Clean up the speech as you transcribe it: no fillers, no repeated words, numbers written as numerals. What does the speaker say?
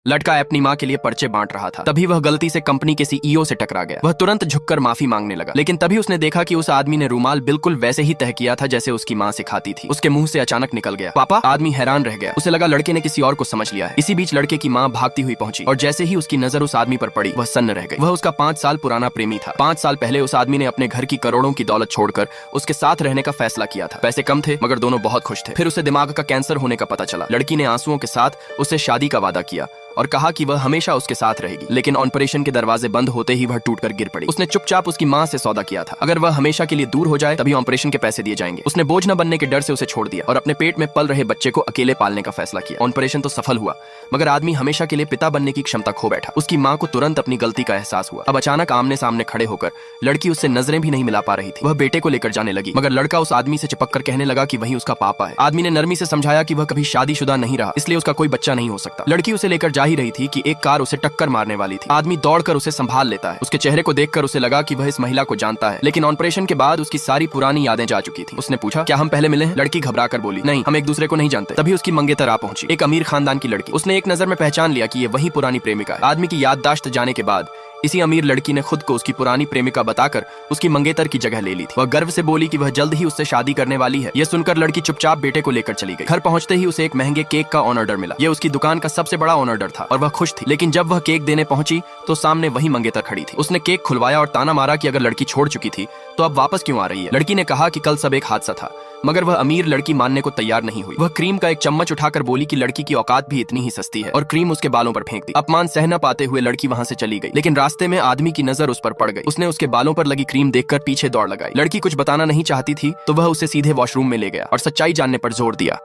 लड़का अपनी माँ के लिए पर्चे बांट रहा था। तभी वह गलती से कंपनी के सीईओ से टकरा गया। वह तुरंत झुककर माफी मांगने लगा, लेकिन तभी उसने देखा कि उस आदमी ने रुमाल बिल्कुल वैसे ही तह किया था जैसे उसकी माँ सिखाती थी। उसके मुंह से अचानक निकल गया, पापा। आदमी हैरान रह गया, उसे लगा लड़के ने किसी और को समझ लिया है। इसी बीच लड़के की माँ भागती हुई पहुंची और जैसे ही उसकी नजर उस आदमी पर पड़ी, वह सन्न रह गई। वह उसका 5 साल पुराना प्रेमी था। 5 साल पहले उस आदमी ने अपने घर की करोड़ों की दौलत छोड़कर उसके साथ रहने का फैसला किया था। पैसे कम थे मगर दोनों बहुत खुश थे। फिर उसे दिमाग का कैंसर होने का पता चला। लड़की ने आंसुओं के साथ उससे शादी का वादा किया और कहा कि वह हमेशा उसके साथ रहेगी। लेकिन ऑपरेशन के दरवाजे बंद होते ही वह टूटकर गिर पड़ी। उसने चुपचाप उसकी माँ से सौदा किया था, अगर वह हमेशा के लिए दूर हो जाए तभी ऑपरेशन के पैसे दिए जाएंगे। उसने बोझ न बनने के डर से उसे छोड़ दिया और अपने पेट में पल रहे बच्चे को अकेले पालने का फैसला किया। ऑपरेशन तो सफल हुआ मगर आदमी हमेशा के लिए पिता बनने की क्षमता खो बैठा। उसकी माँ को तुरंत अपनी गलती का एहसास हुआ। अब अचानक आमने सामने खड़े होकर लड़की उससे नजरें भी नहीं मिला पा रही थी। वह बेटे को लेकर जाने लगी मगर लड़का उस आदमी से चिपक कर कहने लगा कि वही उसका पापा है। आदमी ने नरमी से समझाया कि वह कभी शादीशुदा नहीं रहा, इसलिए उसका कोई बच्चा नहीं हो सकता। लड़की उसे लेकर जा ही रही थी कि एक कार उसे टक्कर मारने वाली थी। आदमी दौड़कर उसे संभाल लेता है। उसके चेहरे को देखकर उसे लगा कि वह इस महिला को जानता है, लेकिन ऑपरेशन के बाद उसकी सारी पुरानी यादें जा चुकी थी। उसने पूछा, क्या हम पहले मिले हैं? लड़की घबराकर बोली, नहीं, हम एक दूसरे को नहीं जानते। तभी उसकी मंगेतर आ पहुंची, एक अमीर खानदान की लड़की। उसने एक नजर में पहचान लिया कि ये वही पुरानी प्रेमिका है। आदमी की याददाश्त जाने के बाद इसी अमीर लड़की ने खुद को उसकी पुरानी प्रेमिका बताकर उसकी मंगेतर की जगह ले ली थी। वह गर्व से बोली कि वह जल्द ही उससे शादी करने वाली है। यह सुनकर लड़की चुपचाप बेटे को लेकर चली गई। घर पहुंचते ही उसे एक महंगे केक का ऑन ऑर्डर मिला। यह उसकी दुकान का सबसे बड़ा ऑन ऑर्डर था और वह खुश थी। लेकिन जब वह केक देने पहुंची तो सामने वही मंगेतर खड़ी थी। उसने केक खुलवाया और ताना मारा कि अगर लड़की छोड़ चुकी थी तो अब वापस क्यों आ रही है। लड़की ने कहा कि कल सब एक हादसा था, मगर वह अमीर लड़की मानने को तैयार नहीं हुई। वह क्रीम का एक चम्मच उठाकर बोली कि लड़की की औकात भी इतनी ही सस्ती है और क्रीम उसके बालों पर फेंक दी। अपमान सह न पाते हुए लड़की वहां से चली गई, लेकिन रास्ते में आदमी की नजर उस पर पड़ गई। उसने उसके बालों पर लगी क्रीम देखकर पीछे दौड़ लगाई। लड़की कुछ बताना नहीं चाहती थी तो वह उसे सीधे वॉशरूम में ले गया और सच्चाई जानने पर जोर दिया।